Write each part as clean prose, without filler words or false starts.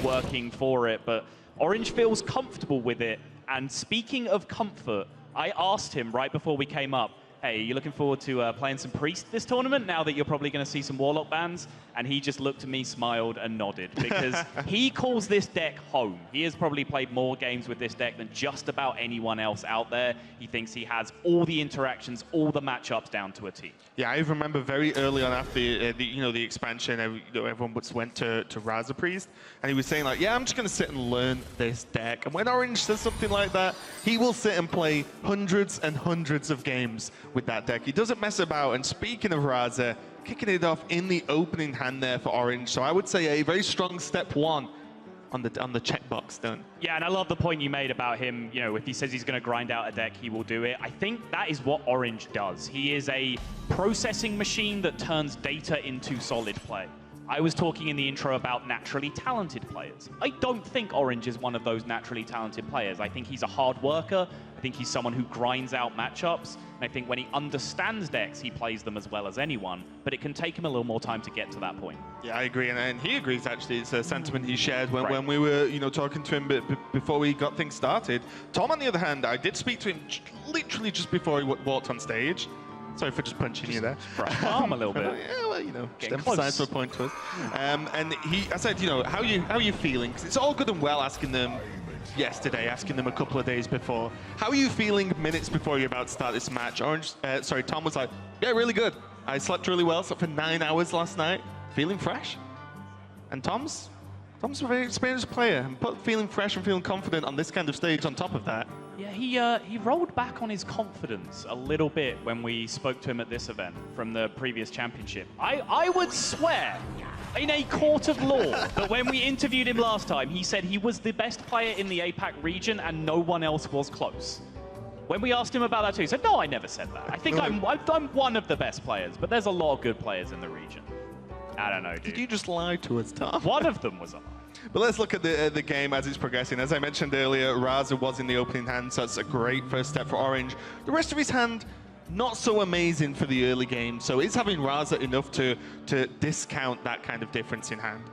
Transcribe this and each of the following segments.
working for it, but Orange feels comfortable with it. And speaking of comfort, I asked him right before we came up, hey, you looking forward to playing some Priest this tournament now that you're probably going to see some Warlock bans? And he just looked at me, smiled, and nodded, because he calls this deck home. He has probably played more games with this deck than just about anyone else out there. He thinks he has all the interactions, all the matchups down to a T. Yeah, I remember very early on after the expansion, everyone went to Raza Priest, and he was saying like, yeah, I'm just going to sit and learn this deck. And when Orange says something like that, he will sit and play hundreds and hundreds of games with that deck. He doesn't mess about. And speaking of Raza, kicking it off in the opening hand there for Orange. So I would say a very strong step one on the checkbox done. Yeah, and I love the point you made about him. You know, if he says he's going to grind out a deck, he will do it. I think that is what Orange does. He is a processing machine that turns data into solid play. I was talking in the intro about naturally talented players. I don't think Orange is one of those naturally talented players. I think he's a hard worker. I think he's someone who grinds out matchups. And I think when he understands decks, he plays them as well as anyone. But it can take him a little more time to get to that point. Yeah, I agree. And he agrees, actually. It's a sentiment he shared when we were talking to him before we got things started. Tom, on the other hand, I did speak to him literally just before he walked on stage. Sorry for just punching you there. Arm a little bit. Yeah, well, just emphasize for a point to us. And I said, how are you feeling? Because it's all good and well asking them yesterday, asking them a couple of days before. How are you feeling minutes before you're about to start this match? Tom was like, yeah, really good. I slept really well, slept for 9 hours last night, feeling fresh. And Tom's a very experienced player, and feeling fresh and feeling confident on this kind of stage on top of that. Yeah, he rolled back on his confidence a little bit when we spoke to him at this event from the previous championship. I would swear in a court of law that when we interviewed him last time, he said he was the best player in the APAC region and no one else was close. When we asked him about that too, he said, no, I never said that. I think I'm one of the best players, but there's a lot of good players in the region. I don't know, dude. Did you just lie to us, Tom? One of them was a lie. But let's look at the game as it's progressing. As I mentioned earlier, Raza was in the opening hand, so that's a great first step for Orange. The rest of his hand, not so amazing for the early game. So is having Raza enough to discount that kind of difference in hand?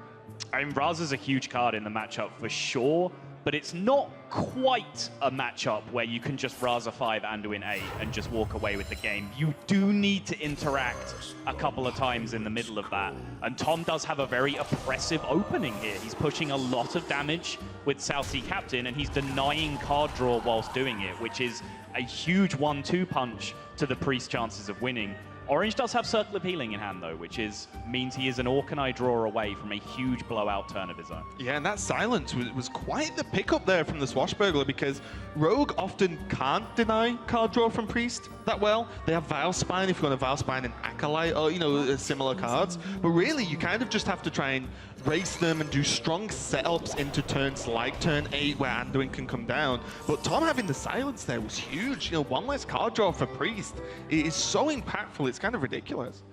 I mean, Raza's a huge card in the matchup for sure, but it's not quite a matchup where you can just Raza 5 Anduin 8 and just walk away with the game. You do need to interact a couple of times in the middle of that. And Tom does have a very oppressive opening here. He's pushing a lot of damage with South Sea Captain, and he's denying card draw whilst doing it, which is a huge 1-2 punch to the Priest's chances of winning. Orange does have Circle of Healing in hand, though, which means he is an Orkanai draw away from a huge blowout turn of his own. Yeah, and that silence was quite the pickup there from the Swashbuckler, because Rogue often can't deny card draw from Priest that well. They have Vilespine if you want to Vilespine and Acolyte, or similar cards. But really, you kind of just have to try and race them and do strong setups into turns like turn 8 where Anduin can come down. But Tom having the silence there was huge. One less card draw for Priest. It is so impactful, it's kind of ridiculous.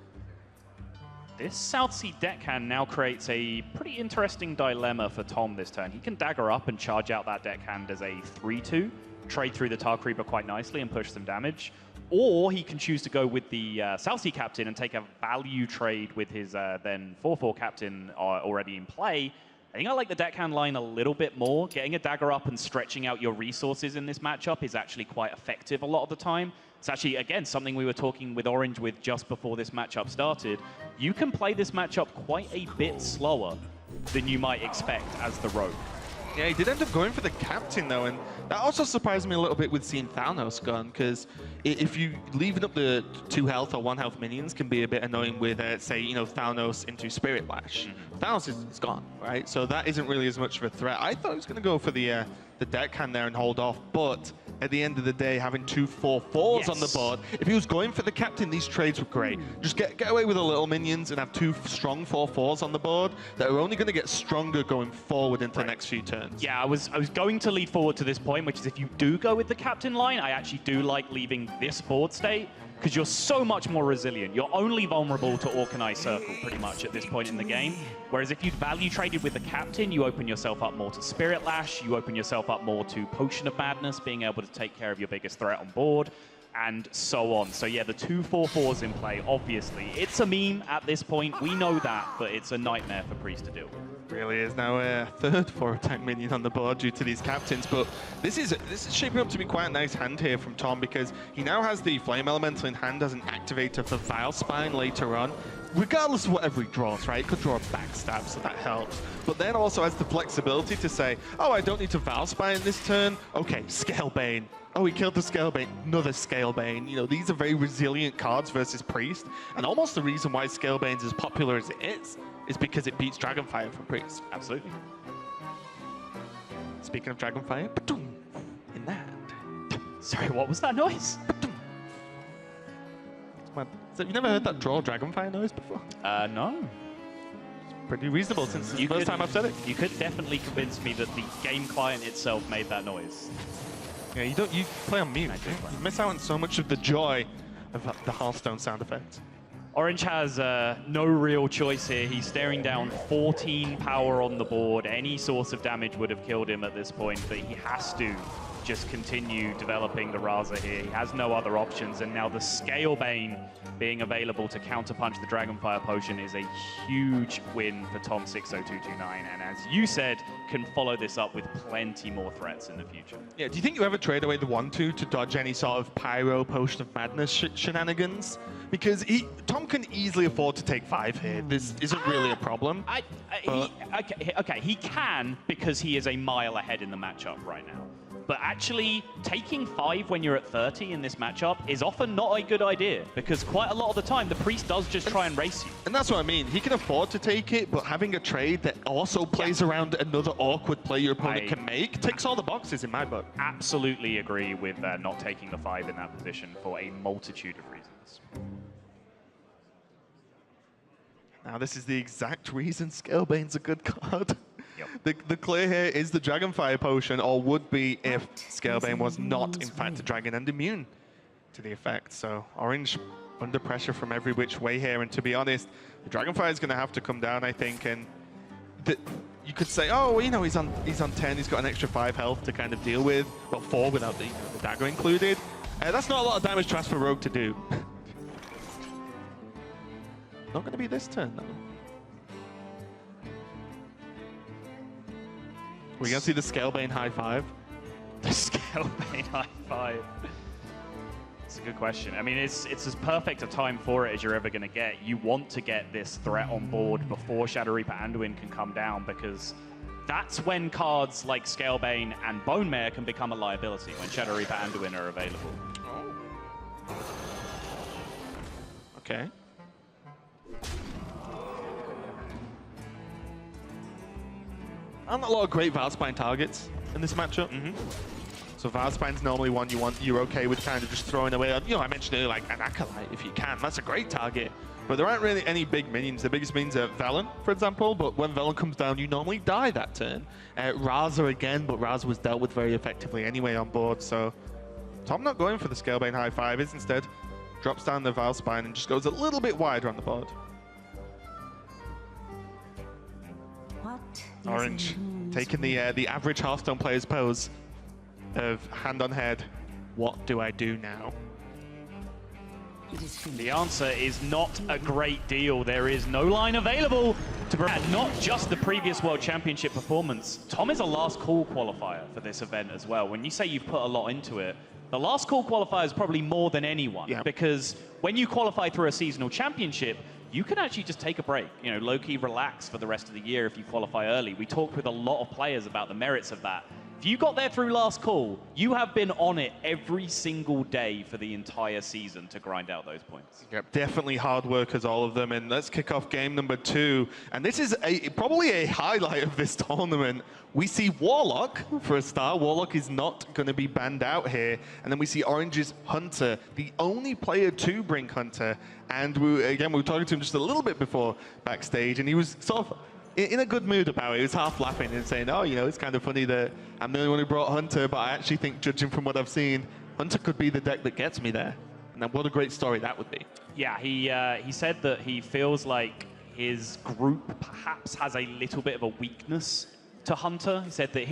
This South Sea deckhand now creates a pretty interesting dilemma for Tom this turn. He can dagger up and charge out that deckhand as a 3-2, trade through the Tar Creeper quite nicely and push some damage. Or he can choose to go with the South Sea Captain and take a value trade with his then 4-4 Captain already in play. I think I like the deckhand line a little bit more. Getting a dagger up and stretching out your resources in this matchup is actually quite effective a lot of the time. It's actually, again, something we were talking with Orange with just before this matchup started. You can play this matchup quite a bit slower than you might expect as the Rogue. Yeah, he did end up going for the Captain, though, and that also surprised me a little bit with seeing Thanos gone, because if you leaving up the 2 health or 1 health minions can be a bit annoying with, say, Thanos into Spirit Lash. Thanos is gone, right? So that isn't really as much of a threat. I thought he was going to go for the deckhand there and hold off, but at the end of the day, having 2 4/4s on the board, if he was going for the Captain, these trades were great. Just get away with the little minions and have 2 strong 4/4s on the board that are only going to get stronger going forward into the next few turns. Yeah, I was going to lead forward to this point, which is if you do go with the Captain line, I actually do like leaving this board state, because you're so much more resilient. You're only vulnerable to Orkanai Circle pretty much at this point in the game. Whereas if you'd value traded with the Captain, you open yourself up more to Spirit Lash, you open yourself up more to Potion of Madness, being able to take care of your biggest threat on board. and so on. So yeah, the 2/4/4s in play, obviously. It's a meme at this point, we know that, but it's a nightmare for Priest to deal with. Really is now a third 4-attack minion on the board due to these captains, but this is shaping up to be quite a nice hand here from Tom, because he now has the Flame Elemental in hand as an activator for Vilespine later on. Regardless of whatever he draws, right? He could draw a backstab, so that helps. But then also has the flexibility to say, oh, I don't need to Vilespine this turn. Okay, Scalebane. Oh, he killed the Scalebane. Another Scalebane. You know, these are very resilient cards versus Priest. And almost the reason why Scalebane's as popular as it is because it beats Dragonfire from Priest. Absolutely. Speaking of Dragonfire, in that. Sorry, what was that noise? Man, so you never heard that draw Dragonfire noise before? No. Pretty reasonable since it's the first time I've said it. You could definitely convince me that the game client itself made that noise. Yeah, you play on mute. You miss out on so much of the joy of the Hearthstone sound effects. Orange has no real choice here. He's staring down 14 power on the board. Any source of damage would have killed him at this point, but he has to just continue developing the Raza here. He has no other options, and now the Scalebane being available to counterpunch the Dragonfire Potion is a huge win for Tom60229, and as you said, can follow this up with plenty more threats in the future. Yeah, do you think you ever trade away the 1/2 to dodge any sort of Pyro Potion of Madness shenanigans? Because Tom can easily afford to take 5 here. This isn't really a problem. Okay, he can because he is a mile ahead in the matchup right now. But actually, taking 5 when you're at 30 in this matchup is often not a good idea, because quite a lot of the time, the Priest does just try and race you. And that's what I mean. He can afford to take it, but having a trade that also plays around another awkward play your opponent can make ticks all the boxes in my book. Absolutely agree with not taking the 5 in that position for a multitude of reasons. Now, this is the exact reason Scalebane's a good card. Yep. The clear here is the Dragonfire Potion, or would be if Scalebane was not, in fact, a dragon and immune to the effect. So Orange under pressure from every which way here, and to be honest, the Dragonfire is going to have to come down, I think, and you could say, oh, you know, he's on 10, he's got an extra 5 health to kind of deal with, well, 4 without the dagger included. That's not a lot of damage to ask for Rogue to do. Not going to be this turn, though. We're going to see the Scalebane high 5. The Scalebane high 5. It's a good question. I mean, it's as perfect a time for it as you're ever going to get. You want to get this threat on board before Shadow Reaper Anduin can come down, because that's when cards like Scalebane and Bone Mare can become a liability, when Shadow Reaper Anduin are available. Oh. Okay. Not a lot of great Vilespine targets in this matchup. So Vilespine's normally one you're okay with kind of just throwing away. You know, I mentioned earlier, like an Acolyte if you can. That's a great target. But there aren't really any big minions. The biggest minions are Velen, for example. But when Velen comes down, you normally die that turn. Raza again, but Raza was dealt with very effectively anyway on board. So Tom not going for the Scalebane high 5 is instead drops down the Vilespine and just goes a little bit wider on the board. Orange taking the average Hearthstone player's pose of hand on head. What do I do now? The answer is not a great deal. There is no line available to provide not just the previous World Championship performance. Tom is a last call qualifier for this event as well. When you say you've put a lot into it, the last call qualifier is probably more than anyone, because when you qualify through a seasonal championship, you can actually just take a break, you know, low-key relax for the rest of the year if you qualify early. We talked with a lot of players about the merits of that. If you got there through last call, you have been on it every single day for the entire season to grind out those points. Yep, definitely hard workers, all of them. And let's kick off game number 2. And this is probably a highlight of this tournament. We see Warlock for a start. Warlock is not going to be banned out here. And then we see Orange's Hunter, the only player to bring Hunter. And we were talking to him just a little bit before backstage, and he was sort of in a good mood about it. He was half laughing and saying, oh, you know, it's kind of funny that I'm the only one who brought Hunter, but I actually think, judging from what I've seen, Hunter could be the deck that gets me there. And what a great story that would be. Yeah, he said that he feels like his group perhaps has a little bit of a weakness to Hunter. He said that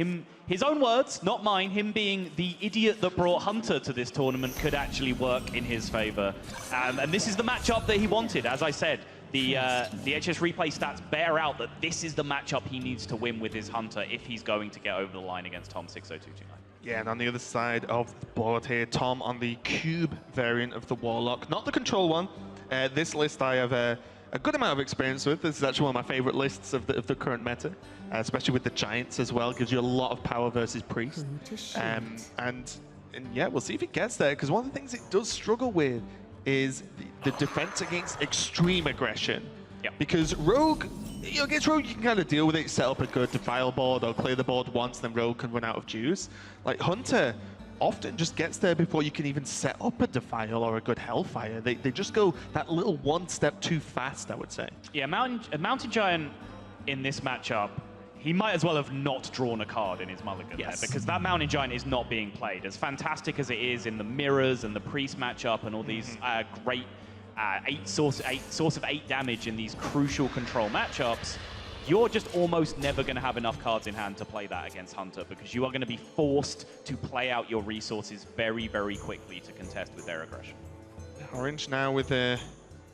his own words, not mine, him being the idiot that brought Hunter to this tournament could actually work in his favor. And this is the matchup that he wanted. As I said, the HS replay stats bear out that this is the matchup he needs to win with his Hunter if he's going to get over the line against Tom60229. Yeah, and on the other side of the board here, Tom on the cube variant of the Warlock, not the control one. This list I have a good amount of experience with. This is actually one of my favorite lists of the current meta, especially with the Giants as well. Gives you a lot of power versus Priest. And yeah, we'll see if it gets there, because one of the things it does struggle with is the defense against extreme aggression. Yep. Because Rogue, against Rogue you can kind of deal with it, set up a good defile board or clear the board once, then Rogue can run out of juice. Like Hunter often just gets there before you can even set up a defile or a good Hellfire. They just go that little one step too fast, I would say. Yeah, Mountain Giant in this matchup, he might as well have not drawn a card in his mulligan there, because that Mountain Giant is not being played. As fantastic as it is in the mirrors and the Priest matchup and all these great source of 8 damage in these crucial control matchups, you're just almost never going to have enough cards in hand to play that against Hunter, because you are going to be forced to play out your resources very, very quickly to contest with their aggression. Orange now with a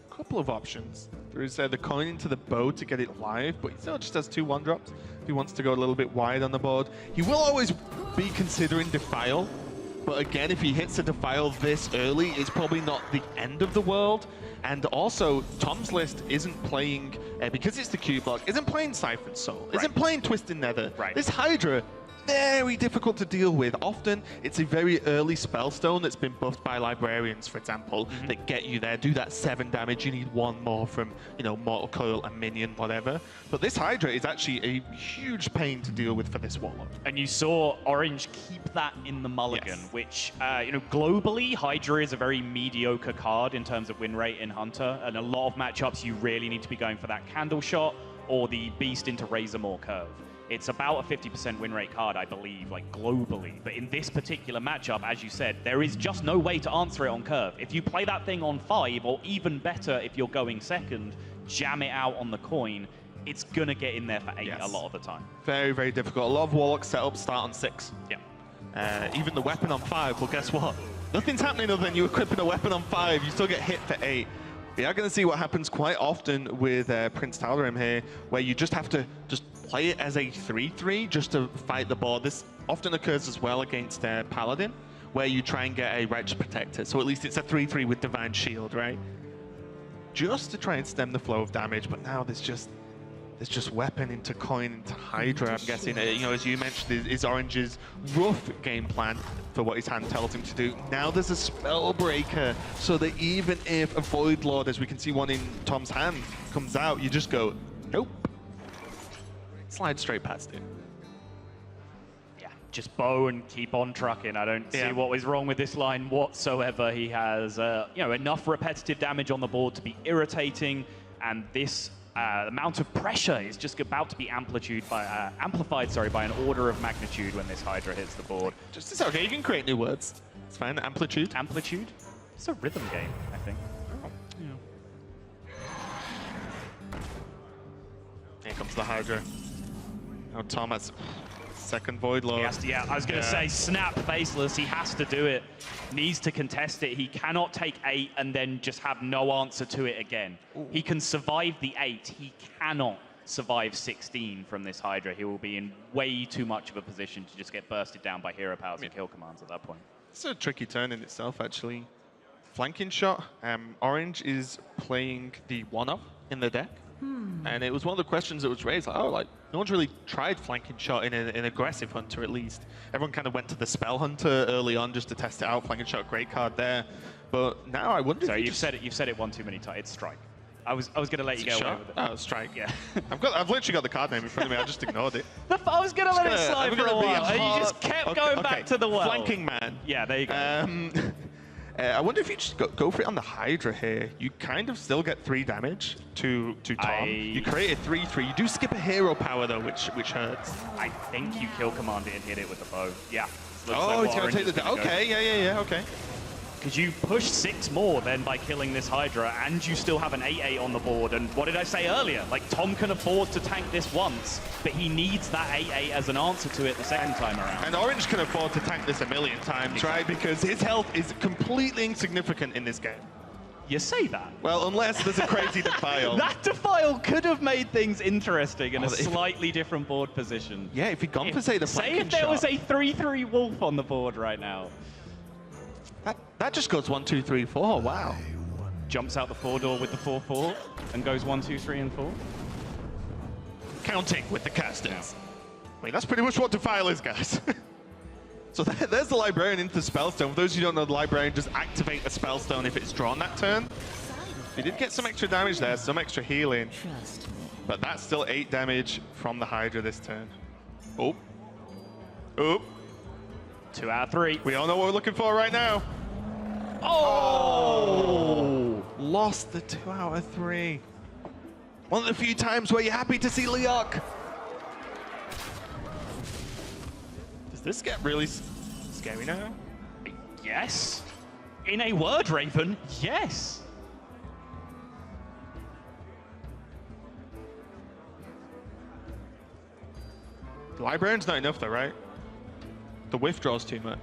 couple of options. There is the coin into the bow to get it live, but he still just has 2 1-drops if he wants to go a little bit wide on the board. He will always be considering Defile, but again, if he hits a Defile this early, it's probably not the end of the world. And also, Tom's list isn't playing, because it's the Cube block, isn't playing Siphoned Soul, isn't playing Twisted Nether. This Hydra, very difficult to deal with. Often, it's a very early Spellstone that's been buffed by Librarians, for example, that get you there. Do that 7 damage, you need 1 more from, Mortal Coil, a minion, whatever. But this Hydra is actually a huge pain to deal with for this Warlock. And you saw Orange keep that in the mulligan, which, globally, Hydra is a very mediocre card in terms of win rate in Hunter. And a lot of matchups, you really need to be going for that Candle Shot or the Beast into Razormaw curve. It's about a 50% win rate card, I believe, like globally. But in this particular matchup, as you said, there is just no way to answer it on curve. If you play that thing on 5, or even better, if you're going second, jam it out on the coin, it's going to get in there for 8 a lot of the time. Very, very difficult. A lot of Warlock setups start on 6. Yeah. Even the weapon on 5, well, guess what? Nothing's happening other than you equipping a weapon on 5. You still get hit for 8. We are going to see what happens quite often with Prince Tal'Darim here, where you just have to play it as a 3-3 just to fight the board. This often occurs as well against Paladin, where you try and get a Righteous Protector. So at least it's a 3-3 with Divine Shield, right? Just to try and stem the flow of damage, but now there's just weapon into coin into Hydra. I'm guessing, as you mentioned, is Orange's rough game plan for what his hand tells him to do. Now there's a Spellbreaker, so that even if a Void Lord, as we can see one in Tom's hand, comes out, you just go, nope. Slide straight past it. Yeah, just bow and keep on trucking. I don't see what is wrong with this line whatsoever. He has, enough repetitive damage on the board to be irritating, and this amount of pressure is just about to be amplified by an order of magnitude when this Hydra hits the board. It's okay, you can create new words. It's fine, amplitude. Amplitude? It's a rhythm game, I think. Here comes the Hydra. Now Tom has second Void Lord. I was going to say, snap Faceless. He has to do it. Needs to contest it. He cannot take 8 and then just have no answer to it again. He can survive the 8. He cannot survive 16 from this Hydra. He will be in way too much of a position to just get bursted down by hero powers and kill commands at that point. It's a tricky turn in itself, actually. Flanking shot. Orange is playing the 1-up in the deck. And it was one of the questions that was raised, no one's really tried flanking shot in an aggressive Hunter, at least. Everyone kind of went to the Spell Hunter early on just to test it out. Flanking shot, great card there. But now I wonder if you've said it one too many times. It's Strike. I was going to let you get away with it. Oh, Strike. Yeah. I've literally got the card name in front of me. I just ignored it. I was going to let it slide for a while. And you just kept going back to the well. Flanking man. Yeah, there you go. I wonder if you just go for it on the Hydra here. You kind of still get 3 damage to Tom. You create a 3-3. You do skip a hero power though, which hurts. I think you kill command it and hit it with the bow. Yeah. Oh, he's going to take the... Okay, yeah, okay. Because you push 6 more then by killing this Hydra, and you still have an 8-8 on the board. And what did I say earlier? Like, Tom can afford to tank this once, but he needs that 8-8 as an answer to it the second time around. And Orange can afford to tank this a million times, right? Because his health is completely insignificant in this game. You say that? Well, unless there's a crazy Defile. That Defile could have made things interesting in a slightly different board position. Yeah, if he'd gone for, say, the Say if there was a 3-3 Wolf on the board right now. That just goes 1, 2, 3, 4. Wow. Jumps out the 4-door with the 4-4 and goes 1, 2, 3, and 4. Counting with the casters. I mean, that's pretty much what Defile is, guys. So there's the Librarian into the Spellstone. For those who don't know, the Librarian just activate a Spellstone if it's drawn that turn. He did get some extra damage there, some extra healing. But that's still 8 damage from the Hydra this turn. Oh. Oh. 2 out of 3. We all know what we're looking for right now. Oh! Lost the 2 out of 3. One of the few times where you're happy to see Leok. Does this get really scary now? Yes. In a word, Raven, yes. The Librarian's not enough though, right? The withdraw's too much.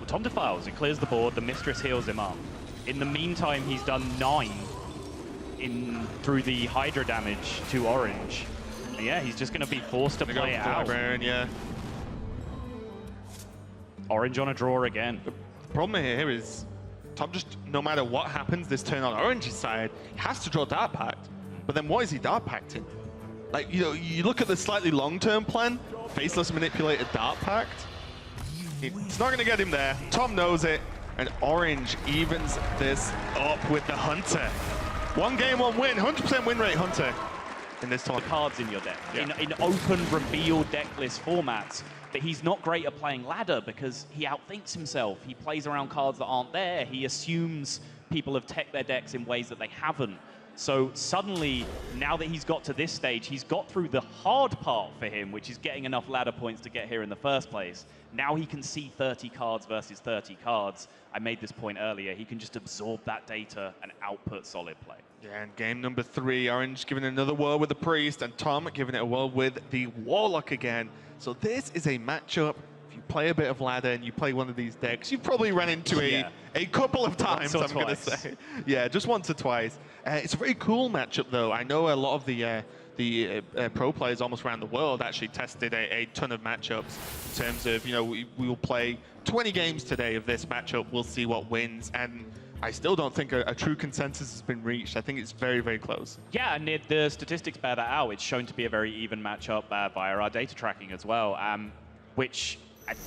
Tom Defiles, he clears the board, the Mistress heals him up. In the meantime, he's done 9 through the Hydra damage to Orange. And yeah, he's just going to be forced to play it out. Librarian, yeah. Orange on a draw again. The problem here is Tom just, no matter what happens this turn on Orange's side, he has to draw Dark Pact. But then what is he Dark Pacting? Like, you know, you look at the slightly long-term plan, Faceless Manipulated Dark Pact. It's not going to get him there. Tom knows it, and Orange evens this up with the Hunter. 1 game, 1 win, 100% win rate Hunter in this tournament. Cards in your deck, Yeah. in open reveal deck list formats. But he's not great at playing ladder because he outthinks himself. He plays around cards that aren't there. He assumes people have teched their decks in ways that they haven't. So suddenly, now that he's got to this stage, he's got through the hard part for him, which is getting enough ladder points to get here in the first place. Now he can see 30 cards versus 30 cards. I made this point earlier. He can just absorb that data and output solid play. Yeah, and game number 3, Orange giving another whirl with the Priest, and Tom giving it a whirl with the Warlock again. So this is a matchup. If you play a bit of ladder and you play one of these decks, you've probably run into a couple of times, I'm going to say. Yeah, just once or twice. It's a very cool matchup, though. I know a lot of the pro players almost around the world actually tested a ton of matchups in terms of, you know, we will play 20 games today of this matchup. We'll see what wins. And I still don't think a true consensus has been reached. I think it's very, very close. Yeah, and the statistics bear that out. It's shown to be a very even matchup via our data tracking as well, which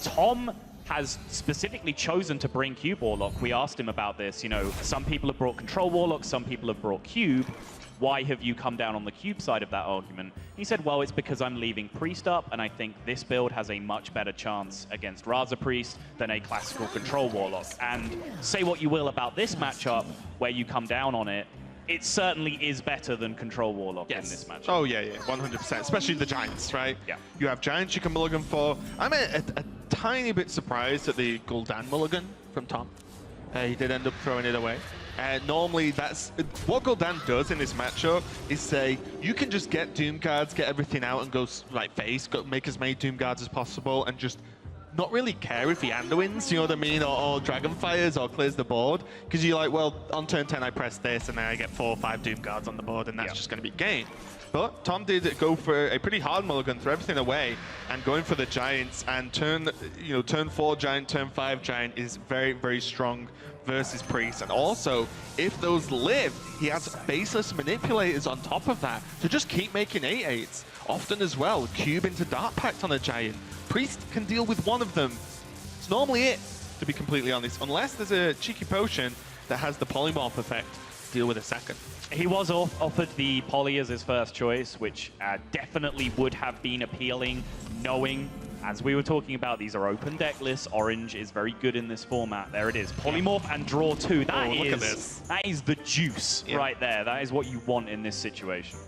Tom has specifically chosen to bring Cube Warlock. We asked him about this. You know, some people have brought Control Warlock, some people have brought Cube. Why have you come down on the Cube side of that argument? He said, well, it's because I'm leaving Priest up, and I think this build has a much better chance against Raza Priest than a classical Control Warlock. And say what you will about this matchup, where you come down on it, it certainly is better than Control Warlock in this matchup. Oh, yeah, 100%. Especially the Giants, right? Yeah. You have Giants you can mulligan for. I'm a tiny bit surprised at the Gul'dan mulligan from Tom. He did end up throwing it away. Normally, that's what Gul'dan does in this matchup is say, you can just get Doom Guards, get everything out and go like face, make as many Doom Guards as possible and just not really care if he underwins, you know what I mean, or Dragonfires or clears the board, because you're like, well, on turn 10 I press this and then I get 4 or 5 Doom Guards on the board and that's just going to be game. But Tom did go for a pretty hard mulligan, throw everything away, and going for the Giants, and turn 4 Giant, turn 5 Giant is very, very strong versus Priest. And also, if those live, he has Faceless Manipulators on top of that to just keep making 8/8s. Often as well, Cube into Dark Pact on a Giant. Priest can deal with one of them. It's normally it, to be completely honest, unless there's a cheeky potion that has the polymorph effect to deal with a second. He was offered the Poly as his first choice, which definitely would have been appealing, knowing, as we were talking about, these are open deck lists. Orange is very good in this format. There it is. Polymorph and draw 2. Look at this. That is the juice right there. That is what you want in this situation.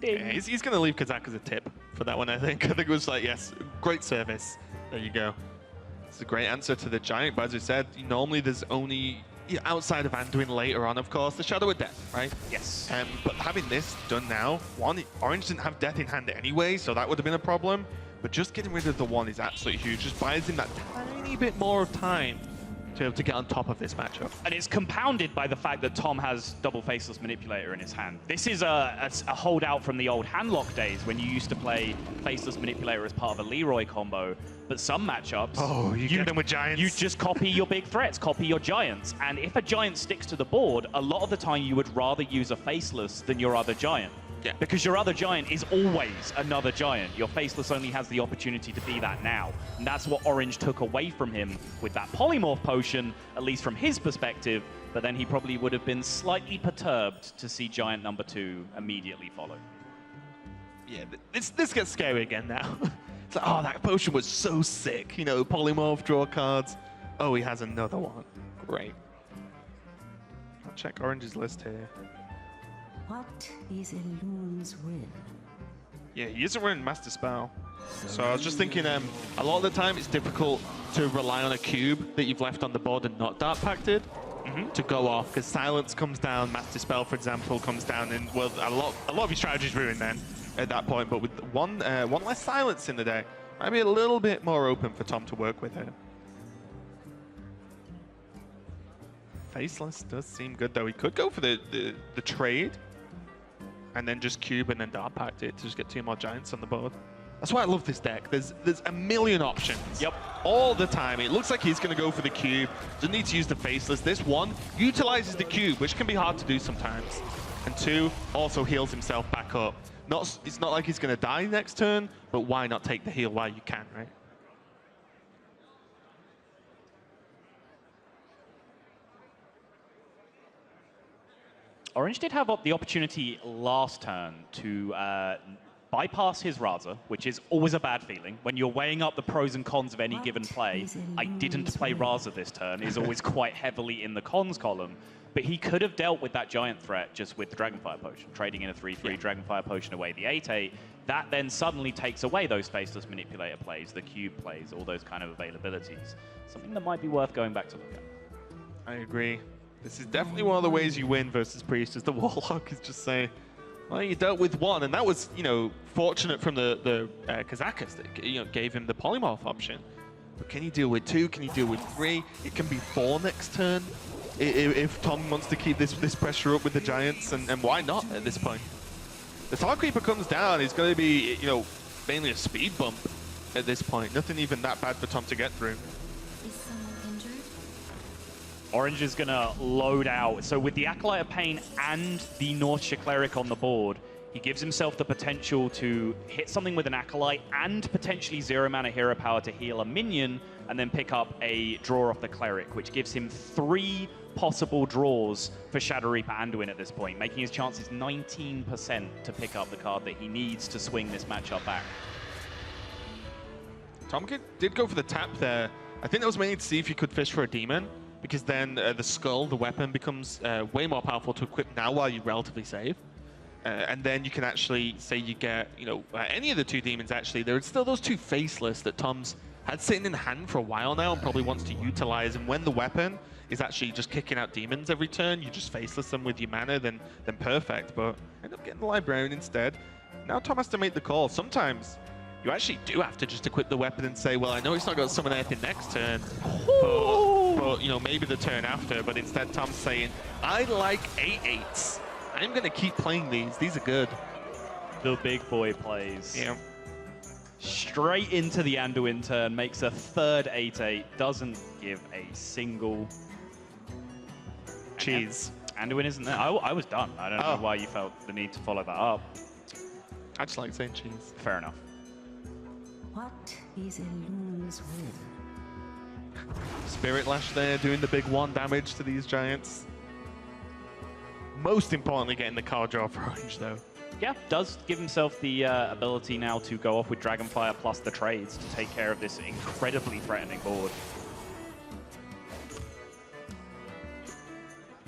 Ding. Yeah, he's going to leave Kazak as a tip for that one, I think. I think it was like, yes, great service. There you go. It's a great answer to the Giant, but as we said, normally there's only, outside of Anduin later on, of course, the Shadow of Death, right? Yes. But having this done now, one, Orange didn't have Death in hand anyway, so that would have been a problem. But just getting rid of the one is absolutely huge. Just buys him that tiny bit more of time to be able to get on top of this matchup. And it's compounded by the fact that Tom has double Faceless Manipulator in his hand. This is a holdout from the old handlock days when you used to play Faceless Manipulator as part of a Leroy combo. But some matchups, you get them with Giants. You just copy your big threats, copy your Giants. And if a Giant sticks to the board, a lot of the time you would rather use a Faceless than your other Giant. Yeah. Because your other Giant is always another Giant. Your Faceless only has the opportunity to be that now. And that's what Orange took away from him with that Polymorph Potion, at least from his perspective. But then he probably would have been slightly perturbed to see Giant number 2 immediately follow. Yeah, this gets scary again now. It's like, oh, that potion was so sick. You know, Polymorph, draw cards. Oh, he has another one. Great. I'll check Orange's list here. What is Elun's will? Yeah, he isn't running Master Spell. So I was just thinking, a lot of the time it's difficult to rely on a cube that you've left on the board and not Dark Pacted to go off, because Silence comes down, Master Spell, for example, comes down, and well, a lot of your strategy's ruined then at that point. But with one less Silence in the deck, might be a little bit more open for Tom to work with here. Faceless does seem good though. He could go for the trade and then just cube and then Dark Pact it to just get 2 more Giants on the board. That's why I love this deck. There's a million options. Yep. All the time. It looks like he's going to go for the cube. Doesn't need to use the Faceless. This one utilizes the cube, which can be hard to do sometimes. And 2, also heals himself back up. It's not like he's going to die next turn, but why not take the heal while you can, right? Orange did have the opportunity last turn to bypass his Raza, which is always a bad feeling. When you're weighing up the pros and cons of any given play, I didn't play Raza this turn is always quite heavily in the cons column. But he could have dealt with that Giant threat just with the Dragonfire Potion, trading in a 3/3 Dragonfire Potion away the 8/8. That then suddenly takes away those Faceless Manipulator plays, the cube plays, all those kind of availabilities. Something that might be worth going back to look at. I agree. This is definitely one of the ways you win versus Priest, is the Warlock is just saying, well, you dealt with one, and that was, fortunate from the Kazakas that, gave him the Polymorph option. But can you deal with 2? Can you deal with 3? It can be 4 next turn if Tom wants to keep this pressure up with the Giants, and why not at this point? The Tar Creeper comes down, he's going to be, mainly a speed bump at this point. Nothing even that bad for Tom to get through. Is someone injured? Orange is going to load out. So with the Acolyte of Pain and the Northshire Cleric on the board, he gives himself the potential to hit something with an Acolyte and potentially 0 mana hero power to heal a minion, and then pick up a draw off the Cleric, which gives him 3 possible draws for Shadow Reaper Anduin at this point, making his chances 19% to pick up the card that he needs to swing this matchup back. Tom did go for the tap there. I think that was mainly to see if he could fish for a demon, because then the skull, the weapon, becomes way more powerful to equip now while you're relatively safe. And then you can actually say you get, any of the 2 demons actually. There are still those 2 Faceless that Tom's had sitting in hand for a while now and probably wants to utilize. And when the weapon is actually just kicking out demons every turn, you just Faceless them with your mana, then perfect. But end up getting the Librarian instead. Now Tom has to make the call. Sometimes you actually do have to just equip the weapon and say, well, I know he's not going to summon anything next turn, but maybe the turn after. But instead, Tom's saying, I like 8/8s. I'm going to keep playing these. These are good. The big boy plays. Yeah. Straight into the Anduin turn, makes a 3rd 8/8, doesn't give a single cheese. Anduin isn't there. I was done. I don't know why you felt the need to follow that up. I just like saying cheese. Fair enough. What is Elun's will? Spirit Lash there, doing the big 1 damage to these Giants. Most importantly, getting the card draw for Orange, though. Yeah, does give himself the ability now to go off with Dragonfire plus the trades to take care of this incredibly threatening board.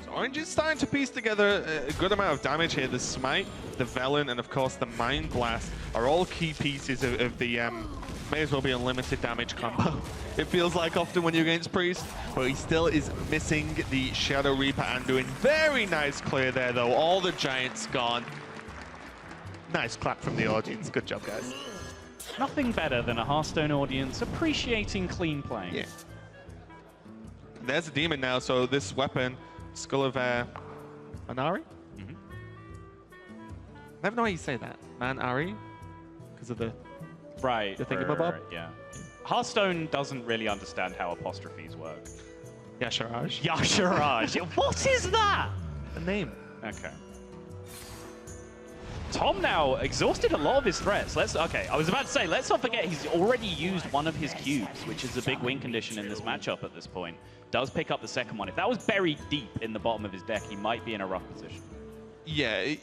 So Orange is starting to piece together a good amount of damage here. The Smite, the Velen, and of course the Mind Blast are all key pieces of the may as well be unlimited damage combo. It feels like often when you're against Priest, but he still is missing the Shadow Reaper and doing very nice clear there though. All the Giants gone. Nice clap from the audience. Good job, guys. Nothing better than a Hearthstone audience appreciating clean playing. Yeah. There's a demon now, so this weapon, Skull of Manari? I never know how you say that. Manari? Because of the... Right. You're thinking about? Yeah. Hearthstone doesn't really understand how apostrophes work. Yasharaj. Yasharaj. What is that? A name. Okay. Tom now exhausted a lot of his threats. Okay, I was about to say, let's not forget he's already used one of his cubes, which is a big win condition in this matchup at this point. Does pick up the second one. If that was buried deep in the bottom of his deck, he might be in a rough position. Yeah,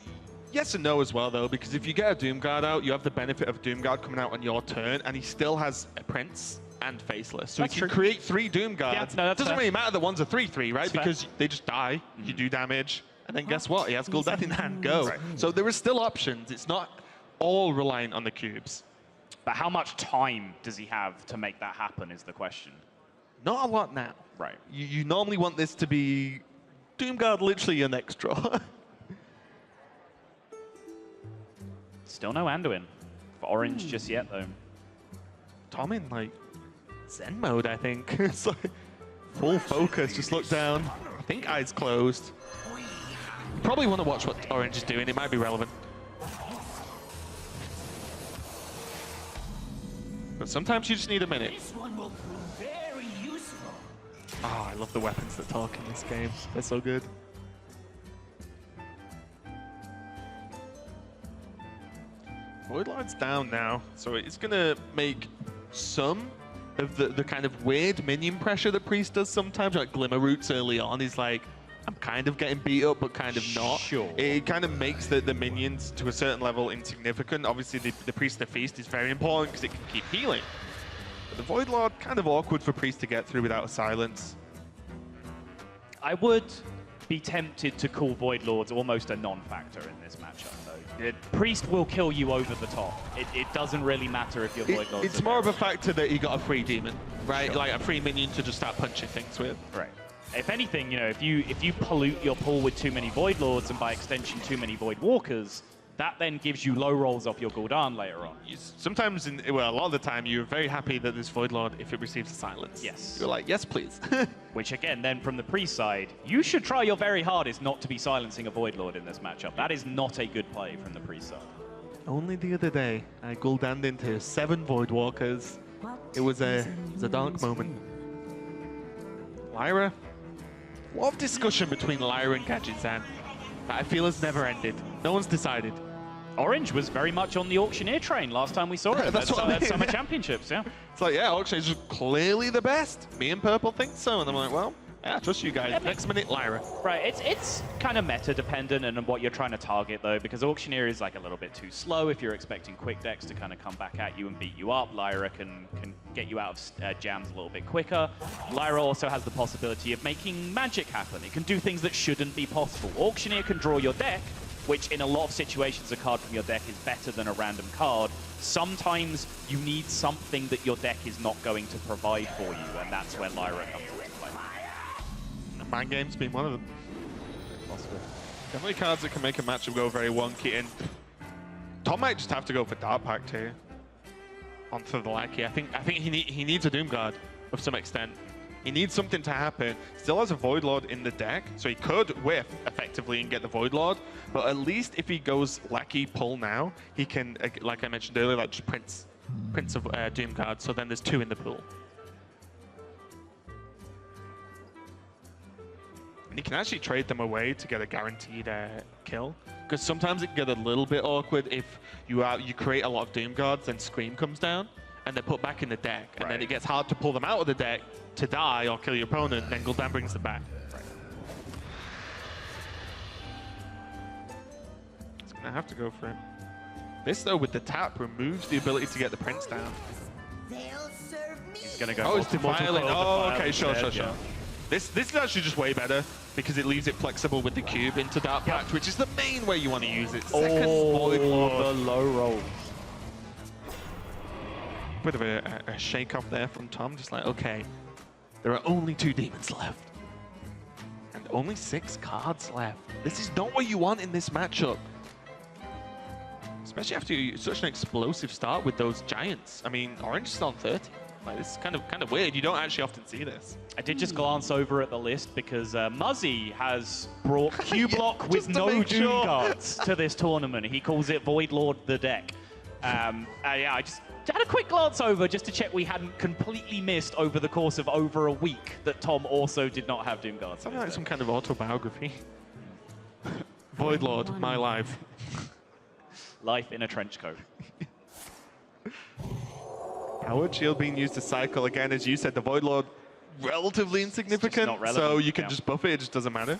yes and no as well, though, because if you get a Doomguard out, you have the benefit of Doomguard coming out on your turn, and he still has a Prince and Faceless. So That's he can true. create 3 Doomguards. Yeah, no, that's It doesn't fair. really matter that one's a 3/3, right? That's because fair. they just die, you do damage, and then guess what? He has Gul'dan in hand, go. Right. So there is still options. It's not all reliant on the cubes. But how much time does he have to make that happen is the question. Not a lot now. Right. You normally want this to be Doomguard literally your next draw. Still no Anduin for Orange just yet, though. Tom in like Zen mode, I think. It's like full focus, just look down. I think eyes closed. Probably want to watch what Orange is doing, it might be relevant. But sometimes you just need a minute. This one will prove very useful. Oh, I love the weapons that talk in this game. They're so good. Void Lord's down now, so it's going to make some of the kind of weird minion pressure that Priest does sometimes, like Glimmer Roots early on. He's like, I'm kind of getting beat up, but kind of not. Sure. It kind of makes the minions to a certain level insignificant. Obviously, the Priest of the Feast is very important because it can keep healing. But the Void Lord, kind of awkward for Priest to get through without a silence. I would be tempted to call Void Lords almost a non-factor in this matchup, though. Priest will kill you over the top. It doesn't really matter if you're Void Lords. It's more of a factor that he got a free demon, right? Sure. Like a free minion to just start punching things with. Right. If anything, you know, if you pollute your pool with too many Void Lords and by extension too many Void Walkers, that then gives you low rolls off your Gul'dan later on. Sometimes, well, a lot of the time, you're very happy that this Void Lord, if it receives a silence. Yes. You're like, yes, please. Which again, then from the Priest side, you should try your very hardest not to be silencing a Void Lord in this matchup. That is not a good play from the Priest side. Only the other day, I Gul'daned into 7 Void Walkers. It was a dark moment. Lyra. A lot of discussion between Lyra and Gadgetzan that I feel has never ended. No one's decided. Orange was very much on the Auctioneer train last time we saw him. That's what I mean. Summer Championships, yeah. It's like, yeah, Auctioneer's just clearly the best. Me and Purple think so. And I'm like, well, yeah, trust you guys. Next minute, Lyra. Right, it's kind of meta dependent and on what you're trying to target though, because Auctioneer is like a little bit too slow if you're expecting quick decks to kind of come back at you and beat you up. Lyra can get you out of jams a little bit quicker. Lyra also has the possibility of making magic happen. It can do things that shouldn't be possible. Auctioneer can draw your deck, which in a lot of situations a card from your deck is better than a random card. Sometimes you need something that your deck is not going to provide for you, and that's where Lyra comes into play. Mind Games being one of them. Possible. Definitely cards that can make a matchup go very wonky, and Tom might just have to go for Dark Pact here. Onto the Lackey. I think he needs a Doomguard of some extent. He needs something to happen. Still has a Void Lord in the deck, so he could whiff effectively and get the Void Lord. But at least if he goes Lackey pull now, he can, like I mentioned earlier, like just Prince of Doomguard. So then there's 2 in the pool. And you can actually trade them away to get a guaranteed kill. Because sometimes it can get a little bit awkward if you create a lot of Doomguards, then Scream comes down, and they're put back in the deck. And then it gets hard to pull them out of the deck to die or kill your opponent, then Gul'dan brings them back. Right. It's going to have to go for it. This, though, with the tap, removes the ability to get the Prince down. They'll serve me. He's going to go Oh, it's multiple Defiling. Oh, okay, sure. instead, yeah. This is actually just way better because it leaves it flexible with the cube into Dark Pact, which is the main way you want to use it. Second Void Lord. The low roll. Bit of a shake-off there from Tom, just like, okay, there are only 2 demons left. And only 6 cards left. This is not what you want in this matchup. Especially after such an explosive start with those giants. I mean, Orange is on 30. Like, this is kind of weird. You don't actually often see this. I did just glance over at the list because Muzzy has brought Q-Block with just to no make Doom sure. Guards to this tournament. He calls it Void Lord the deck. Yeah, I just had a quick glance over just to check we hadn't completely missed over the course of over a week that Tom also did not have Doom Guards. Something like some kind of autobiography. Void Lord, my life. Life in a trench coat. Howard Shield being used to cycle again, as you said, the Void Lord relatively insignificant, not relevant, so you can yeah. just buff it, it just doesn't matter.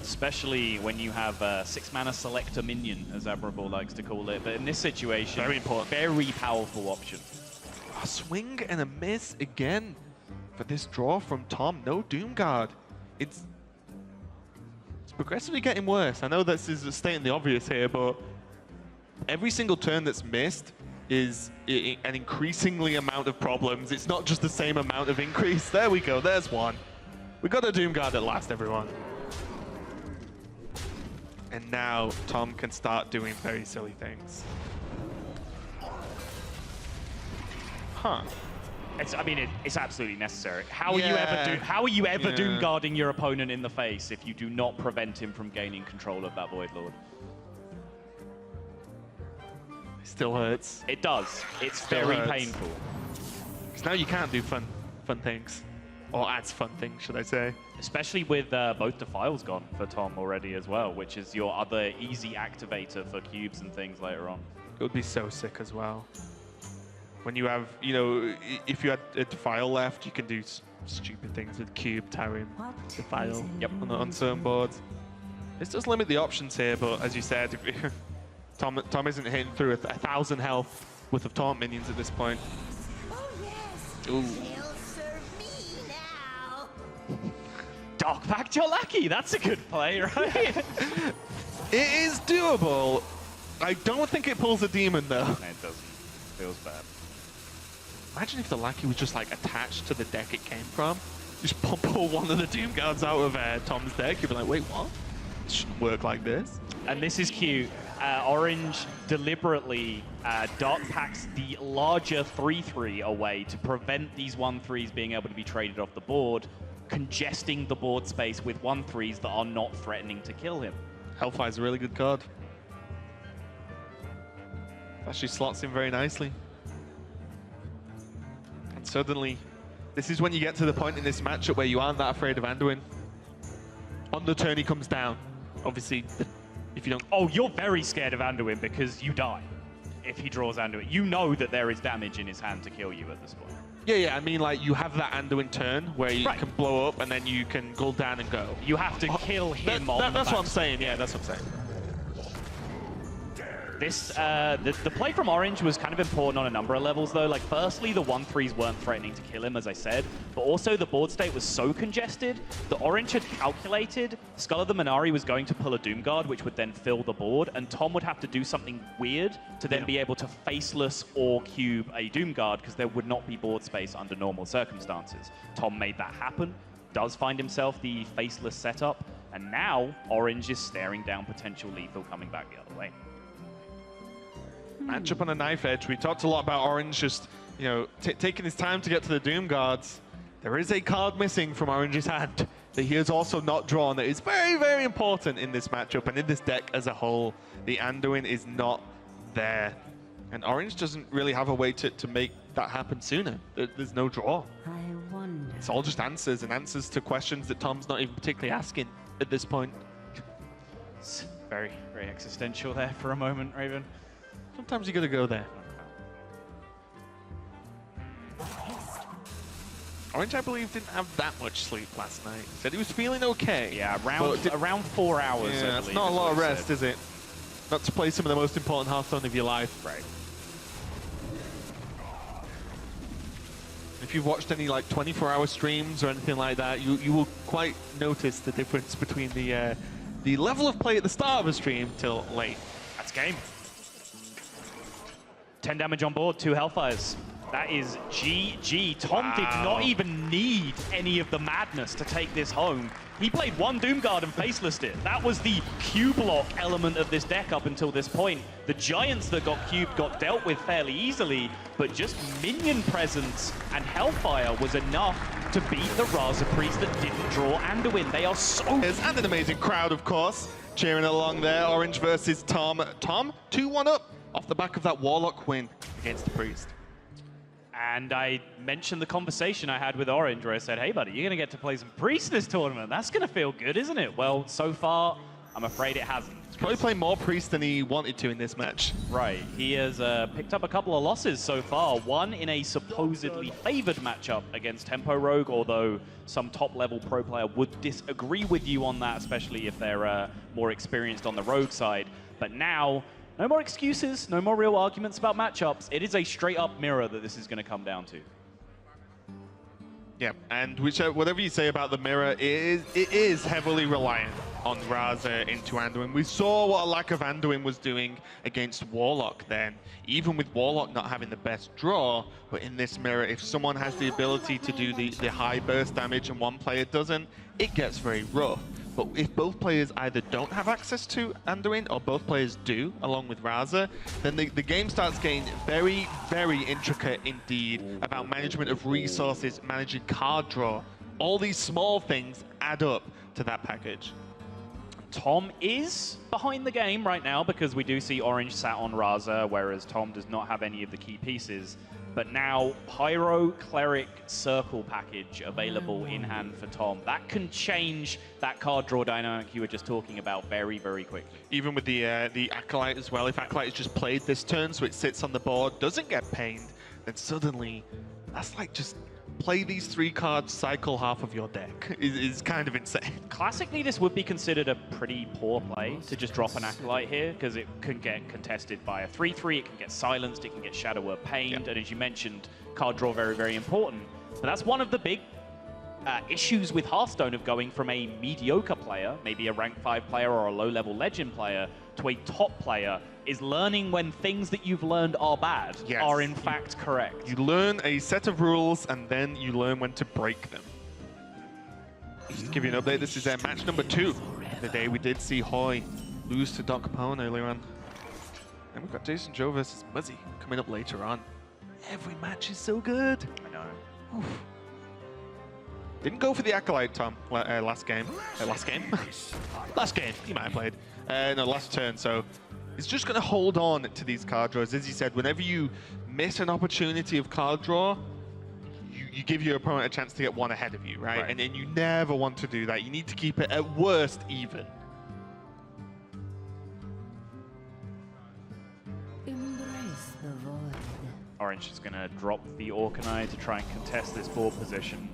Especially when you have a 6-mana selector minion, as Admirable likes to call it. But in this situation, Very important. very powerful option. A swing and a miss again for this draw from Tom. No Doom Guard. It's progressively getting worse. I know this is stating the obvious here, but every single turn that's missed is an increasingly amount of problems. It's not just the same amount of increase. There we go. There's one. We got a Doom Guard at last, everyone. And now Tom can start doing very silly things. Huh. It's absolutely necessary. How Yeah. are you ever Yeah. Doom Guarding your opponent in the face if you do not prevent him from gaining control of that Void Lord? It still hurts. It does. It's Still very hurts. painful. Because now you can't do fun things. Or as fun things, should I say. Especially with both Defiles gone for Tom already as well, which is your other easy activator for cubes and things later on. It would be so sick as well. When you have, you know, if you had a Defile left, you can do stupid things with Cube, Tarim, What Defile is a Yep, on certain boards. This does limit the options here, but as you said, if Tom isn't hitting through 1,000 health worth of taunt minions at this point. Oh yes, Ooh. they'll serve me now. Dark Pact your lackey, that's a good play, right? It is doable. I don't think it pulls a demon though. No, it doesn't. Feels bad. Imagine if the lackey was just like attached to the deck it came from. Just pull one of the Doom Guards out of Tom's deck. You'd be like, wait, what? It shouldn't work like this. And this is cute. Orange deliberately Dark Pacts the larger 3/3 away to prevent these 1/3s being able to be traded off the board, congesting the board space with 1/3s that are not threatening to kill him. Hellfire's a really good card. Actually slots in very nicely. And suddenly, this is when you get to the point in this matchup where you aren't that afraid of Anduin. On the turn he comes down. Obviously, if you don't... Oh, you're very scared of Anduin because you die if he draws Anduin. You know that there is damage in his hand to kill you at this point. Yeah, I mean, like, you have that Anduin turn where you Right. can blow up and then you can go down and go. You have to kill him on That's the what I'm back. saying, yeah, that's what I'm saying. This, the play from Orange was kind of important on a number of levels, though. Like, firstly, the 1/3s weren't threatening to kill him, as I said, but also the board state was so congested that Orange had calculated Skull of the Minari was going to pull a Doom Guard, which would then fill the board, and Tom would have to do something weird to then be able to faceless or cube a Doom Guard, because there would not be board space under normal circumstances. Tom made that happen, does find himself the faceless setup, and now Orange is staring down potential lethal coming back the other way. Matchup on a knife edge. We talked a lot about Orange just, you know, taking his time to get to the Doom Guards. There is a card missing from Orange's hand that he has also not drawn. That is very, very important in this matchup and in this deck as a whole. The Anduin is not there. And Orange doesn't really have a way to make that happen sooner. There's no draw. I wonder. It's all just answers and answers to questions that Tom's not even particularly asking at this point. It's very, very existential there for a moment, Raven. Sometimes you gotta go there. Orange, I believe, didn't have that much sleep last night. Said he was feeling okay. Yeah, but around 4 hours. yeah, I it's believe not a is lot what of he rest, said. is it? Not to play some of the most important Hearthstone of your life. Right. If if you've watched any like 24-hour streams or anything like that, you will quite notice the difference between the level of play at the start of a stream till late. That's game. 10 damage on board, 2 Hellfires. That is GG. Tom did not even need any of the madness to take this home. He played one Doomguard and facelessed it. That was the Q block element of this deck up until this point. The Giants that got cubed got dealt with fairly easily, but just minion presence and Hellfire was enough to beat the Raza Priest that didn't draw Anduin. They are so... And an amazing crowd, of course, cheering along there. Orange versus Tom. Tom, 2-1 up off the back of that Warlock win against the Priest. And I mentioned the conversation I had with Orange where I said, hey, buddy, you're going to get to play some Priest this tournament. That's going to feel good, isn't it? Well, so far, I'm afraid it hasn't. He's probably playing more Priest than he wanted to in this match. Right. He has picked up a couple of losses so far. One in a supposedly favored matchup against Tempo Rogue, although some top-level pro player would disagree with you on that, especially if they're more experienced on the Rogue side. But now... no more excuses, no more real arguments about matchups. It is a straight-up mirror that this is going to come down to. Yeah, and whatever you say about the mirror, it is heavily reliant on Raza into Anduin. We saw what a lack of Anduin was doing against Warlock then. Even with Warlock not having the best draw, but in this mirror, if someone has the ability to do the high burst damage and one player doesn't, it gets very rough. But if both players either don't have access to Anduin or both players do, along with Raza, then the game starts getting very, very intricate indeed about management of resources, managing card draw. All these small things add up to that package. Tom is behind the game right now because we do see Orange sat on Raza, whereas Tom does not have any of the key pieces. But now, Pyro, Cleric, Circle package available in hand for Tom. That can change that card draw dynamic you were just talking about very, very quickly. Even with the Acolyte as well, if Acolyte is just played this turn so it sits on the board, doesn't get pained, then suddenly, that's like just play these 3 cards, cycle half of your deck. Is kind of insane. Classically, this would be considered a pretty poor play to just drop an Acolyte here, because it can get contested by a 3-3, it can get silenced, it can get Shadower pained, and as you mentioned, card draw very, very important. But that's one of the big issues with Hearthstone of going from a mediocre player, maybe a rank 5 player or a low-level legend player, to a top player, is learning when things that you've learned are bad are in fact correct. You learn a set of rules and then you learn when to break them. Just to give you an update, this is match number 2. The day we did see Hoy lose to Doc Pone earlier on. And we've got Jason Joe versus Muzzy coming up later on. Every match is so good. I know. Oof. Didn't go for the Acolyte, Tom, last game. Last game? Last game, he might have played. No, last turn, so he's just going to hold on to these card draws. As he said, whenever you miss an opportunity of card draw, you give your opponent a chance to get one ahead of you, right? And you never want to do that. You need to keep it, at worst, even. Embrace the void. Orange is going to drop the Orkanai to try and contest this board position.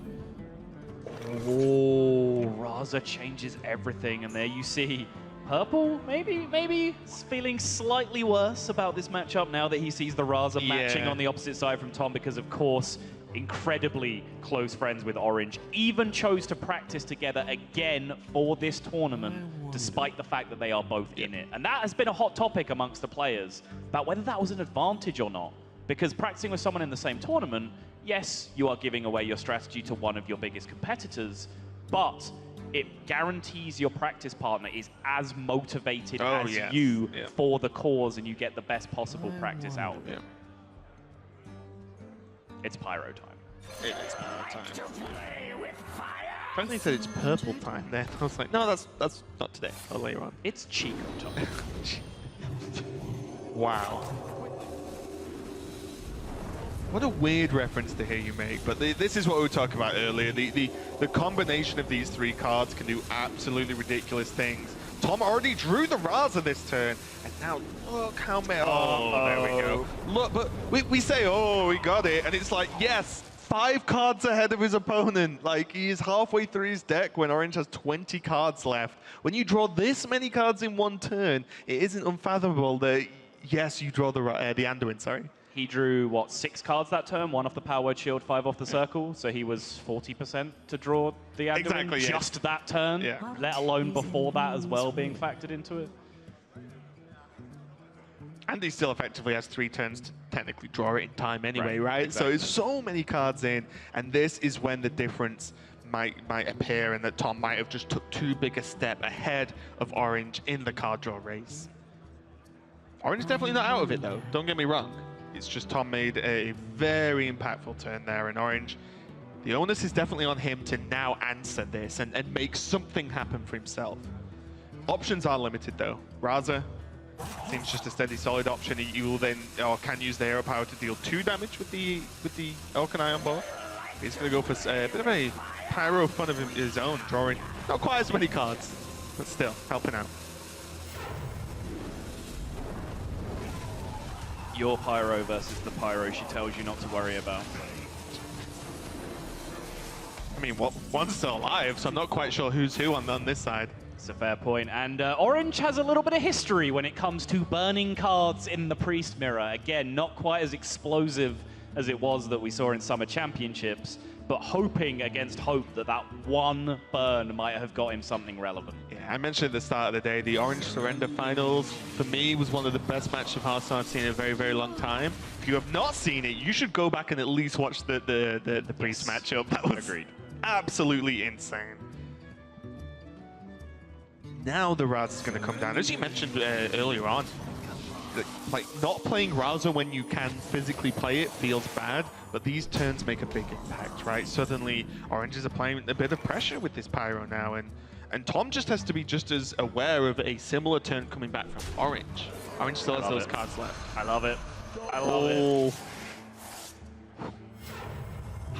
Oh, Raza changes everything, and there you see Purple, maybe feeling slightly worse about this matchup now that he sees the Raza matching on the opposite side from Tom, because of course, incredibly close friends with Orange, even chose to practice together again for this tournament, despite the fact that they are both in it. And that has been a hot topic amongst the players, about whether that was an advantage or not. Because practicing with someone in the same tournament, yes, you are giving away your strategy to one of your biggest competitors, but it guarantees your practice partner is as motivated as you for the cause, and you get the best possible practice out of it. It's Pyro time. It is Pyro time. Apparently said it's purple time then. I was like, no, that's not today. Or later on. It's Chico time. Wow. What a weird reference to hear you make, but this is what we were talking about earlier. The combination of these 3 cards can do absolutely ridiculous things. Tom already drew the Raza this turn, and now look how many... Oh, there we go. Look, but we say, oh, we got it, and it's like, yes, 5 cards ahead of his opponent. Like, he is halfway through his deck when Orange has 20 cards left. When you draw this many cards in one turn, it isn't unfathomable that, yes, you draw the Anduin, sorry. He drew, what, 6 cards that turn? 1 off the Power Word Shield, 5 off the Circle. So he was 40% to draw the Anduin Exactly, yeah. just that turn, let alone before that as well being factored into it. And he still effectively has 3 turns to technically draw it in time anyway, right? Exactly. So it's so many cards in, and this is when the difference might appear, and that Tom might have just took too big a step ahead of Orange in the card draw race. Orange definitely not out of it though, don't get me wrong. It's just Tom made a very impactful turn there, and Orange, the onus is definitely on him to now answer this and make something happen for himself. Options are limited though. Raza seems just a steady, solid option. You will then, or can use the Hero Power to deal 2 damage with the Elkanai on board. He's going to go for a bit of a pyro fun of his own, drawing not quite as many cards, but still helping out. Your pyro versus the pyro she tells you not to worry about. I mean, one's still alive, so I'm not quite sure who's who on this side. It's a fair point. And Orange has a little bit of history when it comes to burning cards in the Priest Mirror. Again, not quite as explosive as it was that we saw in Summer Championships, but hoping against hope that that one burn might have got him something relevant. Yeah, I mentioned at the start of the day, the Orange Surrender Finals, for me, was one of the best matches of Hearthstone I've seen in a very, very long time. If you have not seen it, you should go back and at least watch the Priest matchup. That was absolutely insane. Now the Raz is going to come down. As you mentioned earlier on, like not playing Raza when you can physically play it feels bad, but these turns make a big impact, right? Suddenly, Orange is applying a bit of pressure with this Pyro now, and Tom just has to be just as aware of a similar turn coming back from Orange. Orange still has those cards left. I love it. I love it.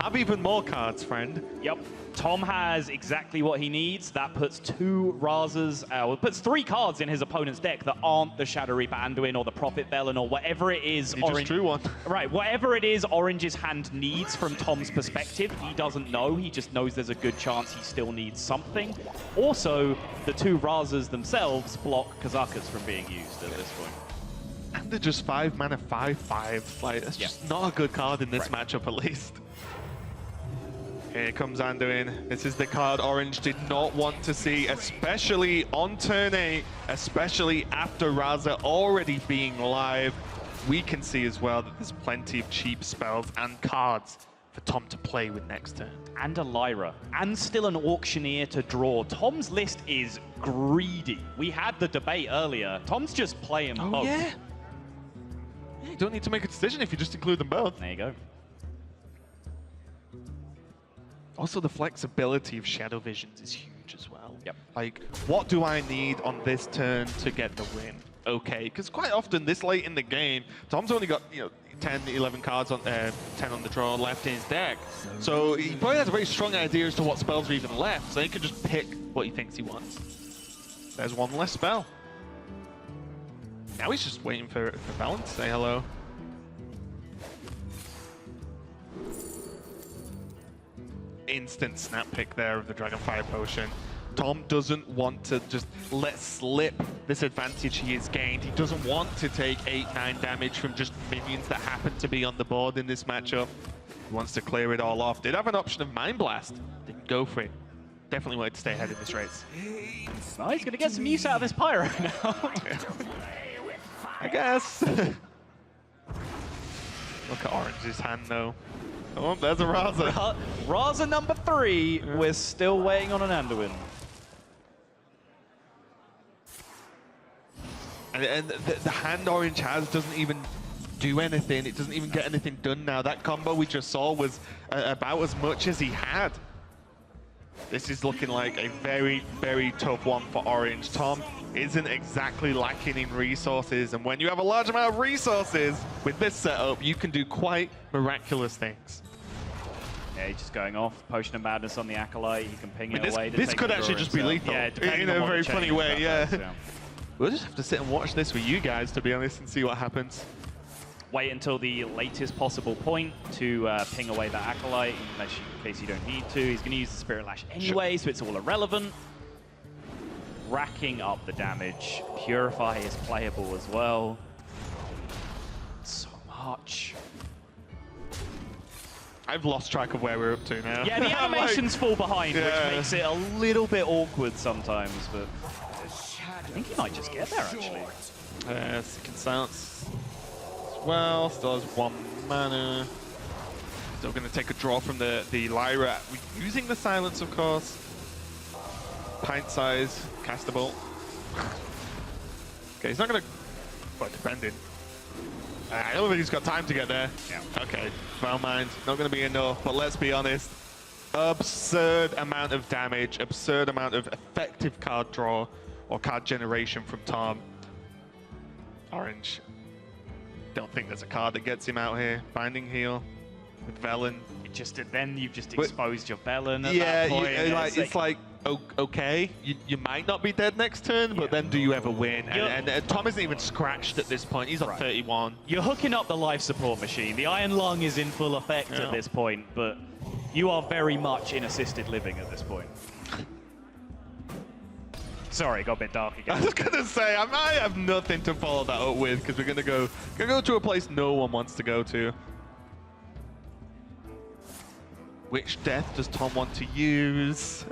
Have even more cards, friend. Yep. Tom has exactly what he needs. That puts 2 Razas, well, puts 3 cards in his opponent's deck that aren't the Shadow Reaper Anduin or the Prophet Velen or whatever it is. He just drew one. Right, whatever it is Orange's hand needs from Tom's perspective, he doesn't know. He just knows there's a good chance he still needs something. Also, the 2 Razas themselves block Kazakas from being used at this point. And they're just 5 mana, 5/5. Like, that's just not a good card in this matchup, at least. Here comes Anduin. This is the card Orange did not want to see, especially on turn 8, especially after Raza already being live. We can see as well that there's plenty of cheap spells and cards for Tom to play with next turn. And a Lyra, and still an Auctioneer to draw. Tom's list is greedy. We had the debate earlier. Tom's just playing both. Yeah, you don't need to make a decision if you just include them both. There you go. Also, the flexibility of Shadow Visions is huge as well. Yep. Like, what do I need on this turn to get the win? Okay, because quite often this late in the game, Tom's only got 10, 11 cards on 10 on the draw left in his deck. So he probably has a very strong idea as to what spells are even left. So he can just pick what he thinks he wants. There's one less spell. Now he's just waiting for Velen to say hello. Instant snap pick there of the Dragonfire Potion. Tom doesn't want to just let slip this advantage he has gained. He doesn't want to take 8-9 damage from just minions that happen to be on the board in this matchup. He wants to clear it all off. Did have an option of Mind Blast. Didn't go for it. Definitely wanted to stay ahead in this race. Well, he's going to get some use out of this Pyro now. I guess. Look at Orange's hand though. Oh, there's a Raza. Raza number 3. We're still waiting on an Anduin. And the hand Orange has doesn't even do anything. It doesn't even get anything done now. That combo we just saw was about as much as he had. This is looking like a very, very tough one for Orange. Tom isn't exactly lacking in resources, and when you have a large amount of resources with this setup, you can do quite miraculous things. Yeah, he's just going off. Potion of Madness on the Acolyte. He can ping it away. This could actually just be lethal. Yeah, in a very funny way, yeah. Is, We'll just have to sit and watch this with you guys, to be honest, and see what happens. Wait until the latest possible point to ping away that Acolyte, in case you don't need to. He's going to use the Spirit Lash anyway, so it's all irrelevant. Racking up the damage. Purify is playable as well. So touch. I've lost track of where we're up to now. Yeah, the animations fall behind, Yeah. which makes it a little bit awkward sometimes, but I think he might just get there, actually. Seeking Silence as well. Still has 1 mana. Still going to take a draw from the Lyra. We're using the Silence, of course. Pint size, castable. Okay, he's not going to... Well, depending. I don't think he's got time to get there. Yeah. Okay, Foul Mind, not going to be enough, but let's be honest. Absurd amount of damage, absurd amount of effective card draw or card generation from Tom. Orange. Don't think there's a card that gets him out here. Binding Heal with Velen. Then you've just exposed your Velen at Yeah, that point. it's like okay, you might not be dead next turn, but then do you ever win? And Tom isn't even scratched at this point. He's on 31. You're hooking up the life support machine. The Iron Lung is in full effect at this point, but you are very much in assisted living at this point. Sorry, it got a bit dark again. I was gonna say I might have nothing to follow that up with because we're gonna go to a place no one wants to go to. Which death does Tom want to use?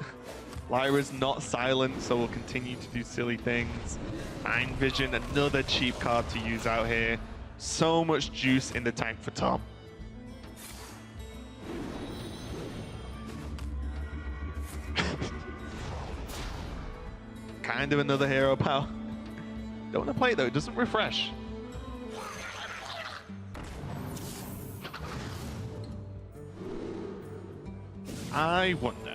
Lyra's not silent, so we'll continue to do silly things. Mind Vision, another cheap card to use out here. So much juice in the tank for Tom. Kind of another hero, pal. Don't want to play it though, it doesn't refresh. I wonder.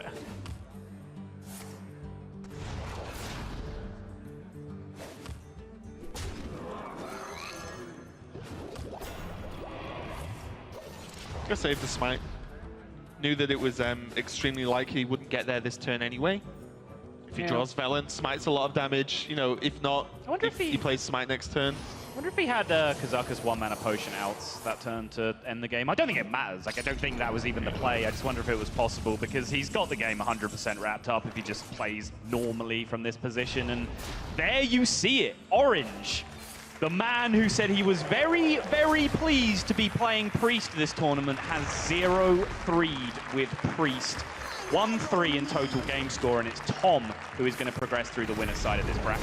Gonna save the smite. Knew that it was extremely likely he wouldn't get there this turn anyway. If he draws Velen, smite's a lot of damage. You know, if not, I wonder if if he plays smite next turn. I wonder if he had Kazaka's 1-mana potion out that turn to end the game. I don't think it matters. Like, I don't think that was even the play. I just wonder if it was possible because he's got the game 100% wrapped up if he just plays normally from this position. And there you see it. Orange, the man who said he was very, very pleased to be playing Priest this tournament, has 0-3'd with Priest. 1-3 in total game score, and it's Tom who is going to progress through the winner's side of this bracket.